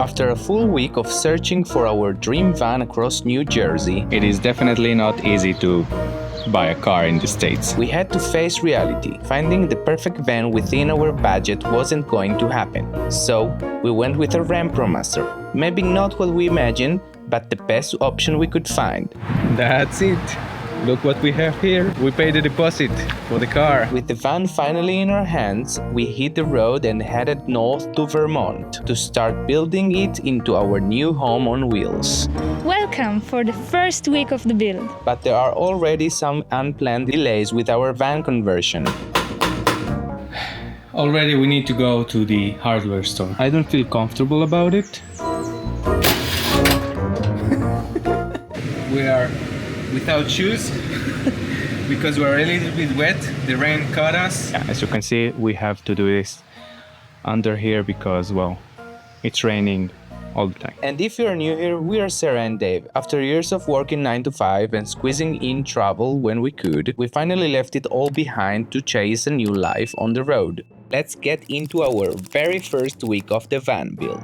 After a full week of searching for our dream van across New Jersey, It is definitely not easy to buy a car in the States. we had to face reality. Finding the perfect van within our budget wasn't going to happen. So, we went with a Ram ProMaster. Maybe not what we imagined, but the best option we could find. That's it. Look what we have here. We paid the deposit for the car. With the van finally in our hands, we hit the road and headed north to Vermont to start building it into our new home on wheels. Welcome for the first week of the build. But there are already some unplanned delays with our van conversion. Already we need to go to the hardware store. I don't feel comfortable about it. We are without shoes because we're a little bit wet. The rain caught us. Yeah, as you can see, we have to do this under here because, well, it's raining all the time. And if you're new here, we are Sarah and Dave. After years of working 9 to 5 and squeezing in travel when we could, we finally left it all behind to chase a new life on the road. Let's get into our very first week of the van build.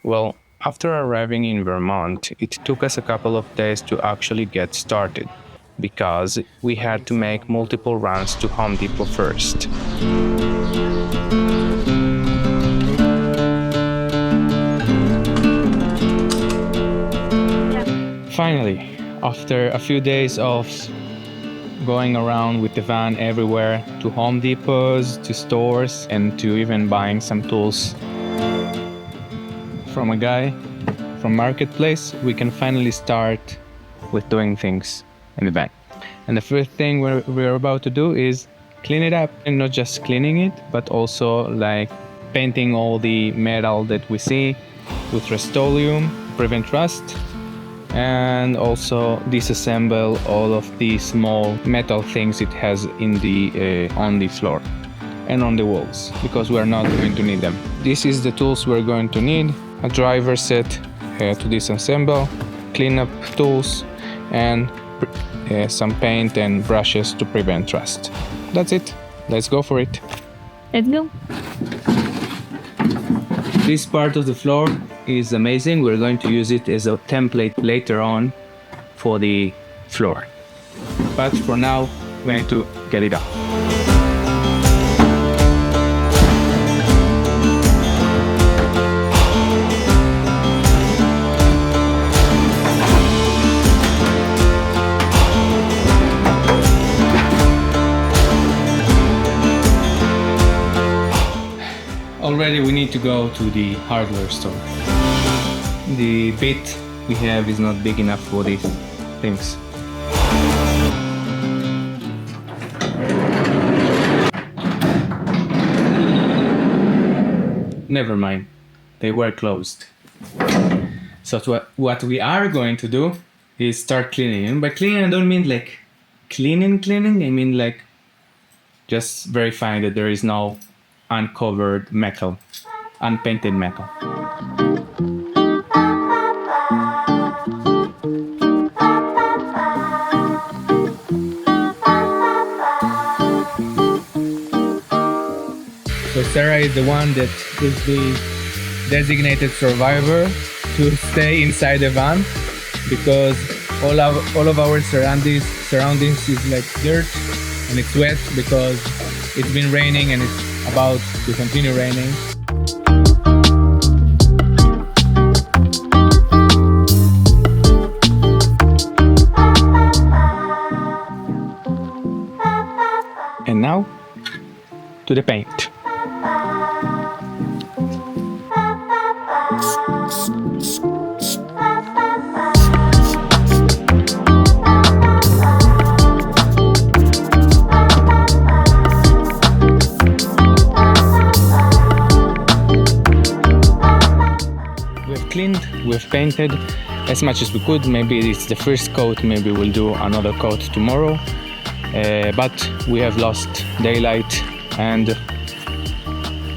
Well, after arriving in Vermont, it took us a couple of days to actually get started because we had to make multiple runs to Home Depot first. Finally, after a few days of going around with the van everywhere, to Home Depots, to stores, and to even buying some tools from a guy from Marketplace, we can finally start with doing things in the van. And the first thing we're about to do is clean it up, and not just cleaning it, but also like painting all the metal that we see with Rustoleum to prevent rust, and also disassemble all of the small metal things it has in the on the floor and on the walls, because we're not going to need them. This is the tools we're going to need: a driver set to disassemble, cleanup tools, and some paint and brushes to prevent rust. That's it. Let's go for it. Let's go. This part of the floor is amazing. We're going to use it as a template later on for the floor. But for now, we need to get it off. Already we need to go to the hardware store. The bit we have is not big enough for these things. Never mind, they were closed. So what we are going to do is start cleaning. And by cleaning, I don't mean like cleaning, I mean like just verifying that there is no uncovered metal, unpainted metal. So Sarah is the one that is the designated survivor to stay inside the van, because all of our surroundings is like dirt and it's wet because it's been raining and it's about to continue raining. And now to the paint. Cleaned, we've painted as much as we could. Maybe it's the first coat, maybe we'll do another coat tomorrow, but we have lost daylight and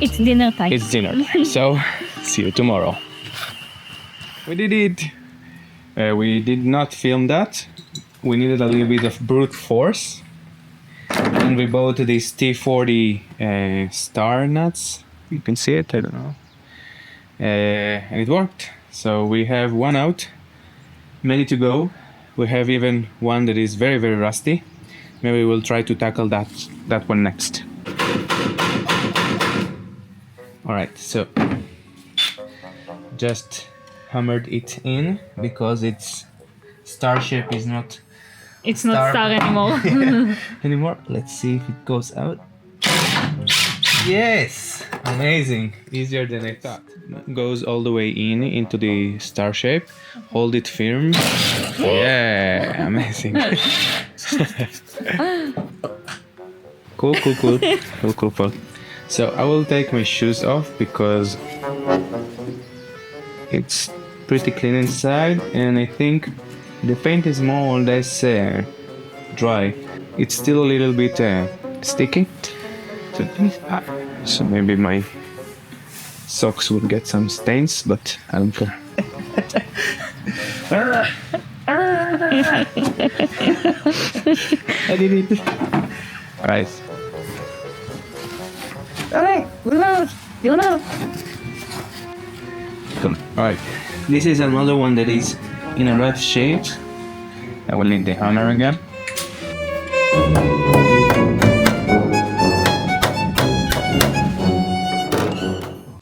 It's dinner time. it's dinner time. So see you tomorrow. We did it. We did not film that. We needed a little bit of brute force, and we bought these T40 star nuts. You can see it, I don't know. and it worked. So we have one out, many to go. We have even one that is very, very rusty. Maybe we'll try to tackle that one next. All right, so just hammered it in because its star shape is not It's not star anymore. anymore. Let's see if it goes out. Yes, amazing, easier than I thought. Goes all the way into the star shape. Hold it firm. Yeah, amazing. Cool. So I will take my shoes off because it's pretty clean inside, and I think the paint is more or less dry. It's still a little bit sticky. So maybe my socks will get some stains, but I don't care. I did it. Alright. Come. Alright. This is another one that is in a rough shape. I will need the hammer again.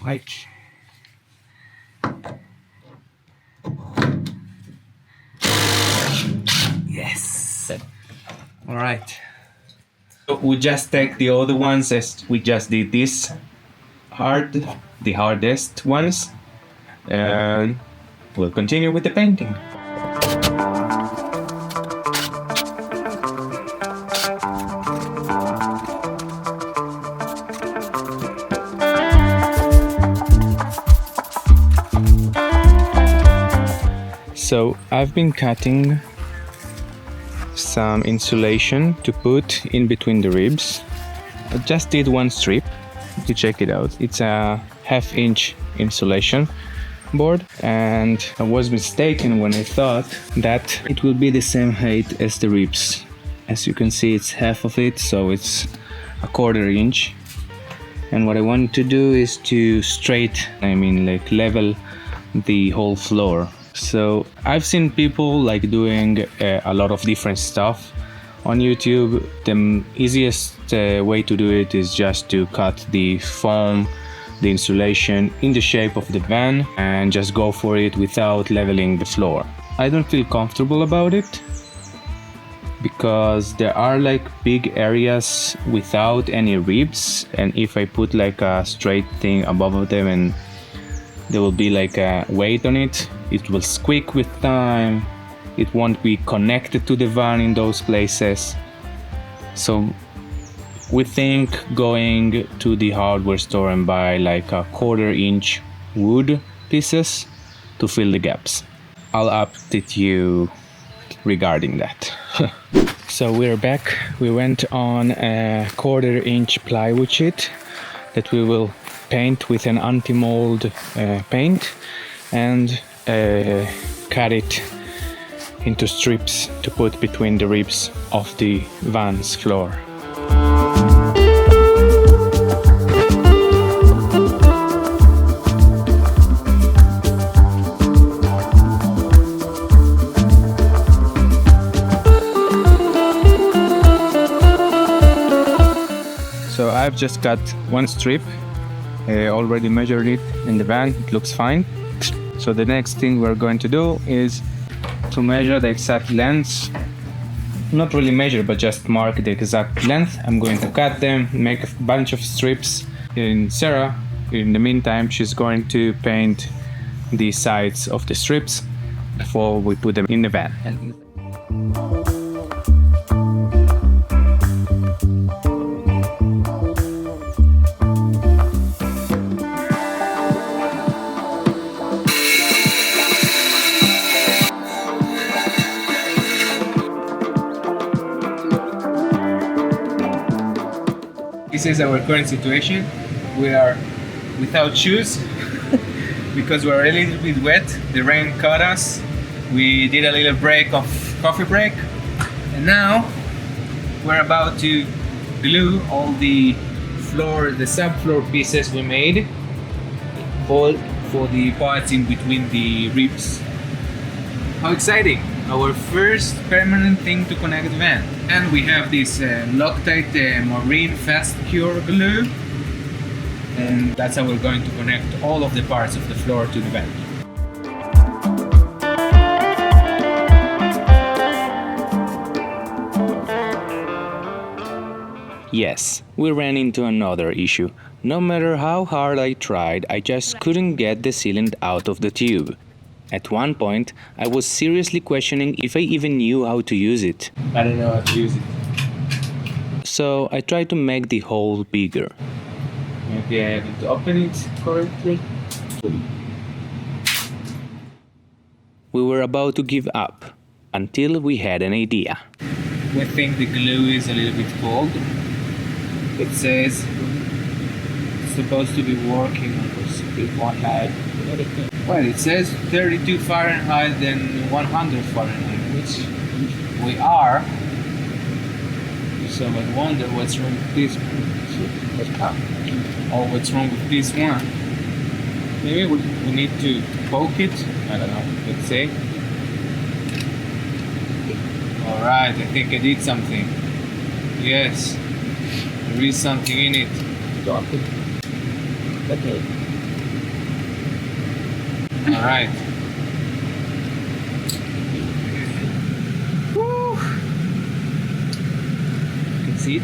Right. Yes. All right. So we just take the other ones as we just did this the hardest ones, and we'll continue with the painting. So I've been cutting some insulation to put in between the ribs. I just did one strip to check it out. It's a 1/2 inch insulation board, and I was mistaken when I thought that it will be the same height as the ribs. As you can see, it's half of it, so it's a 1/4 inch. And what I want to do is to like level the whole floor. So I've seen people like doing a lot of different stuff on YouTube. The easiest way to do it is just to cut the foam, the insulation in the shape of the van and just go for it without leveling the floor. I don't feel comfortable about it because there are like big areas without any ribs, and if I put like a straight thing above them and there will be like a weight on it, it will squeak with time, it won't be connected to the van in those places. So we think going to the hardware store and buy like a 1/4 inch wood pieces to fill the gaps. I'll update you regarding that. So we're back. We went on a 1/4 inch plywood sheet that we will paint with an anti-mold paint and cut it into strips to put between the ribs of the van's floor. So I've just cut one strip, already measured it in the van, it looks fine. So the next thing we're going to do is to measure the exact length. Not really measure, but just mark the exact length. I'm going to cut them, make a bunch of strips. And Sarah, in the meantime, she's going to paint the sides of the strips before we put them in the van. This is our current situation. We are without shoes because we're a little bit wet. The rain caught us. We did a little coffee break, and now we're about to glue all the subfloor pieces we made for the parts in between the ribs. How exciting! Our first permanent thing to connect the van. And we have this Loctite Marine Fast Cure glue. And that's how we're going to connect all of the parts of the floor to the van. Yes, we ran into another issue. No matter how hard I tried, I just couldn't get the sealant out of the tube. At one point, I was seriously questioning if I even knew how to use it. I don't know how to use it. So I tried to make the hole bigger. Maybe I have to open it correctly. We were about to give up until we had an idea. We think the glue is a little bit cold. It says it's supposed to be working on Fahrenheit. Well, it says 32 Fahrenheit and 100 Fahrenheit, which we are. So I wonder what's wrong with this one. Or what's wrong with this one. Maybe we need to poke it. I don't know. Let's see. Alright, I think I did something. Yes. There is something in it. Okay. Alright. Woo! You can see it?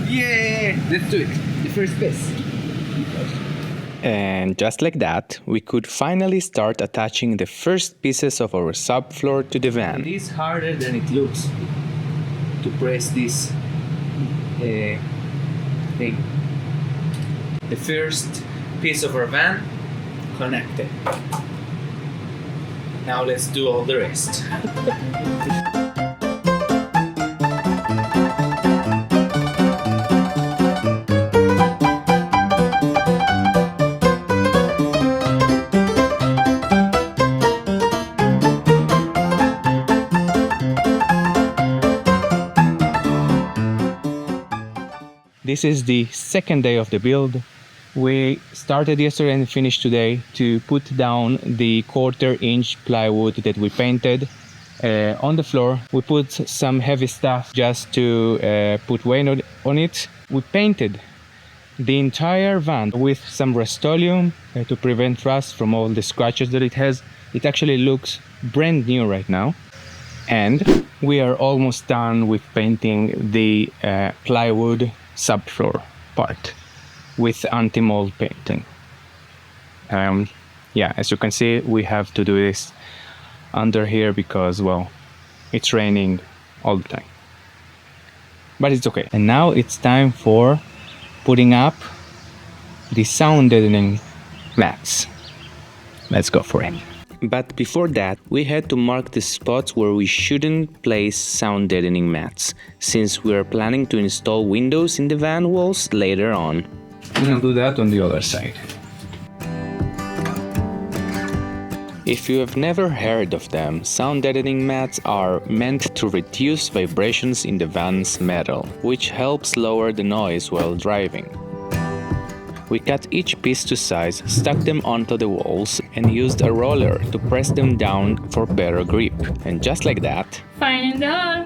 Yeah! Let's do it. The first piece. And just like that, we could finally start attaching the first pieces of our subfloor to the It van. is harder than it looks to press this thing. The first piece of our van connected. Now let's do all the rest. This is the second day of the build. We started yesterday and finished today to put down the 1/4 inch plywood that we painted on the floor. We put some heavy stuff just to put weight on it. We painted the entire van with some Rustoleum to prevent rust from all the scratches that it has. It actually looks brand new right now. And we are almost done with painting the plywood subfloor part with anti-mold painting. Yeah, as you can see, we have to do this under here because, well, it's raining all the time. But it's okay. And now it's time for putting up the sound deadening mats. Let's go for it. But before that, we had to mark the spots where we shouldn't place sound deadening mats, since we are planning to install windows in the van walls later on. I'm gonna do that on the other side. If you have never heard of them, sound deadening mats are meant to reduce vibrations in the van's metal, which helps lower the noise while driving. We cut each piece to size, stuck them onto the walls, and used a roller to press them down for better grip. And just like that, Fine in the hole.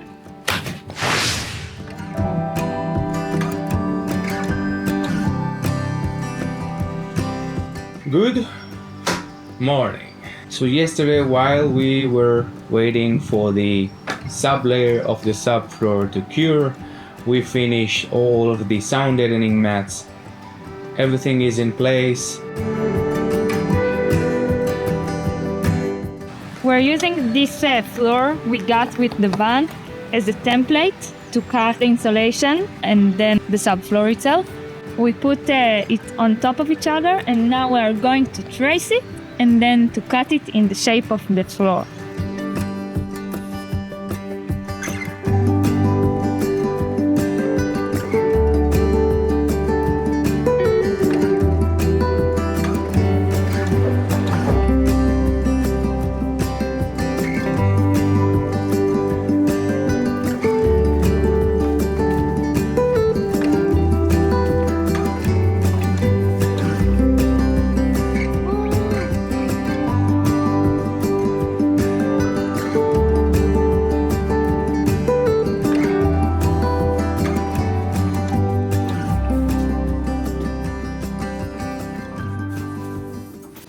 Good morning. So yesterday, while we were waiting for the sublayer of the subfloor to cure, we finished all of the sound deadening mats. Everything is in place. We're using this floor we got with the van as a template to cut the insulation and then the subfloor itself. We put it on top of each other, and now we are going to trace it and then to cut it in the shape of the floor.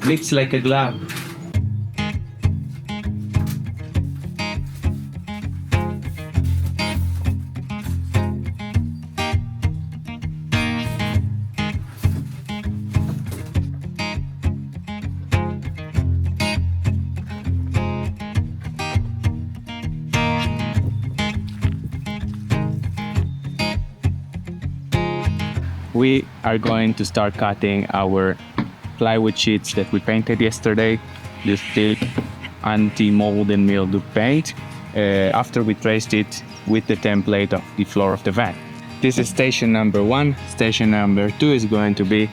Fits like a glove. We are going to start cutting our plywood sheets that we painted yesterday, this thick anti-mold and mildew paint, after we traced it with the template of the floor of the van. This is station number 1. Station number 2 is going to be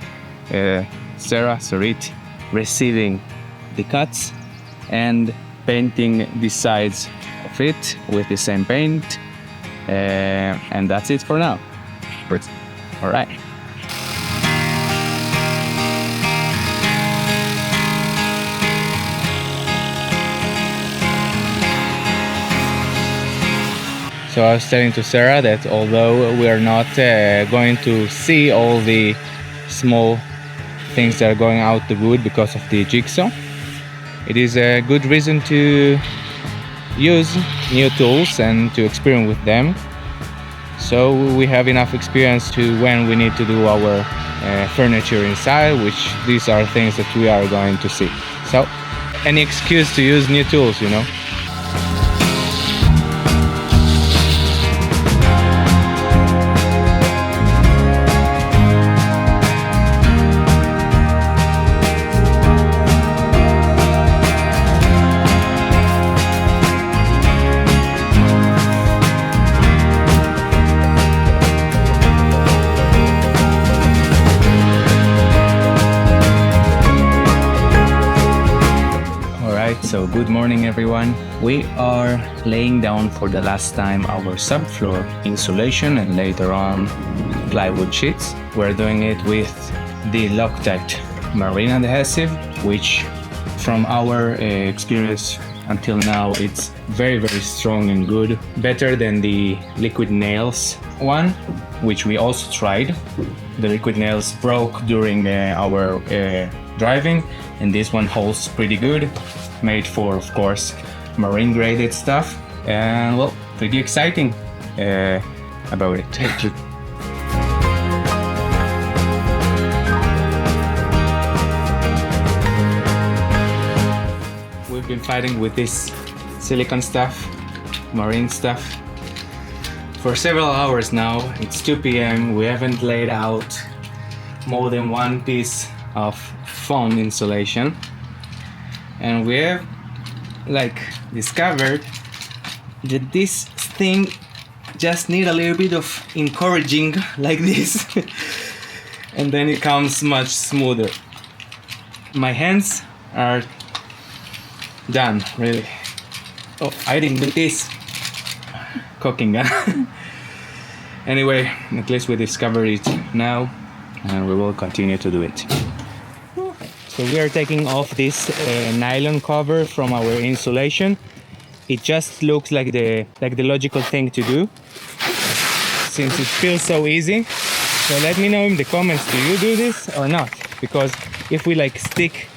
Sarit receiving the cuts and painting the sides of it with the same paint, and that's it for now. All right. So I was telling to Sarah that although we are not going to see all the small things that are going out the wood because of the jigsaw, it is a good reason to use new tools and to experiment with them. So we have enough experience to when we need to do our furniture inside, which these are things that we are going to see. So any excuse to use new tools, you know. So good morning everyone. We are laying down for the last time our subfloor insulation and later on plywood sheets. We're doing it with the Loctite marine adhesive, which from our experience until now it's very strong and good, better than the liquid nails one, which we also tried. The liquid nails broke during our driving, and this one holds pretty good, made for, of course, marine graded stuff, and well, pretty exciting about it. We've been fighting with this silicone stuff, marine stuff, for several hours now. It's 2 p.m. We haven't laid out more than one piece of foam insulation, and we have discovered that this thing just need a little bit of encouraging like this and then it comes much smoother. My hands are done, really. Oh, I didn't do this cooking. Anyway, at least we discovered it now, and we will continue to do it. So we are taking off this nylon cover from our insulation. It just looks like the logical thing to do, since it feels so easy. So let me know in the comments, do you do this or not? Because if we stick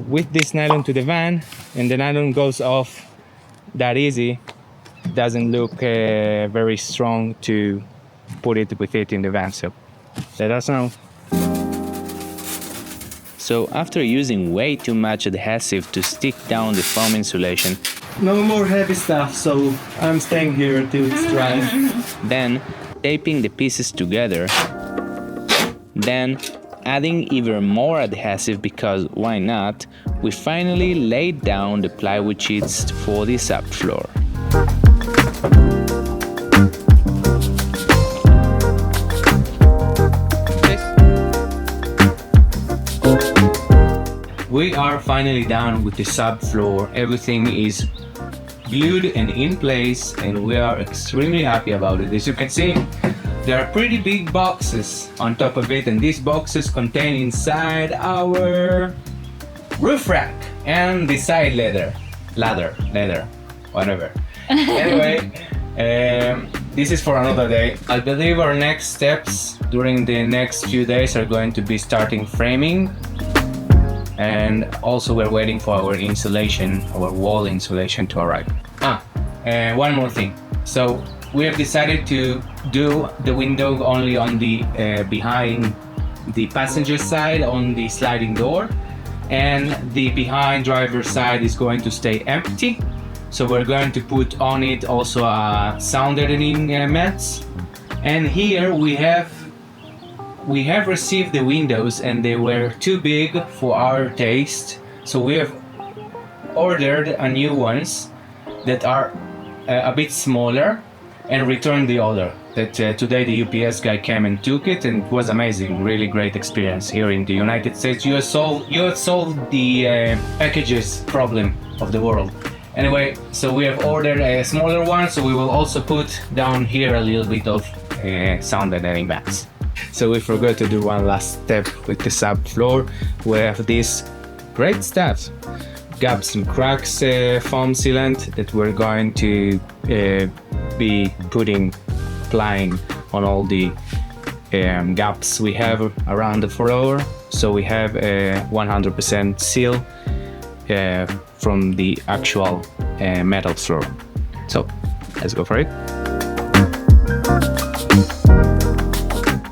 with this nylon to the van and the nylon goes off that easy, it doesn't look very strong to put it with it in the van. So let us know. So after using way too much adhesive to stick down the foam insulation, no more heavy stuff, so I'm staying here till it's dry. then taping the pieces together, then adding even more adhesive because why not, we finally laid down the plywood sheets for the subfloor. We are finally done with the subfloor. Everything is glued and in place, and we are extremely happy about it. As you can see, there are pretty big boxes on top of it, and these boxes contain inside our roof rack and the side ladder, whatever. Anyway, this is for another day. I believe our next steps during the next few days are going to be starting framing and also we're waiting for our insulation, our wall insulation to arrive. One more thing. So we have decided to do the window only on the behind the passenger side on the sliding door, and the behind driver side is going to stay empty. So we're going to put on it also a sound deadening mats. And here we have received the windows and they were too big for our taste. So we have ordered a new ones that are a bit smaller and returned the order. That today the UPS guy came and took it, and it was amazing, really great experience here in the United States. You have solved the packages problem of the world. Anyway, so we have ordered a smaller one, so we will also put down here a little bit of sound deadening mats. So we forgot to do one last step with the subfloor. We have this great stuff, gaps and cracks foam sealant that we're going to be applying on all the gaps we have around the floor. So we have a 100% seal from the actual metal floor. So let's go for it.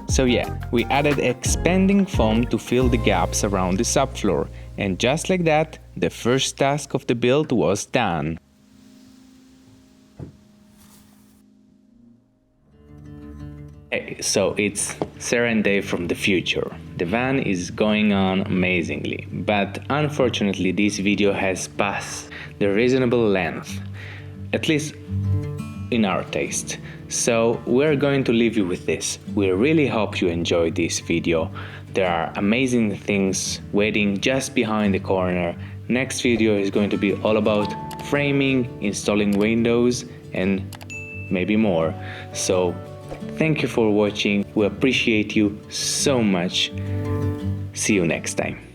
So yeah, we added expanding foam to fill the gaps around the subfloor, and just like that, the first task of the build was done. Hey, so it's Sarah and Dave from the future. The van is going on amazingly, but unfortunately this video has passed the reasonable length, at least in our taste. So we're going to leave you with this. We really hope you enjoyed this video. There are amazing things waiting just behind the corner. Next video is going to be all about framing, installing windows, and maybe more. So thank you for watching. We appreciate you so much. See you next time.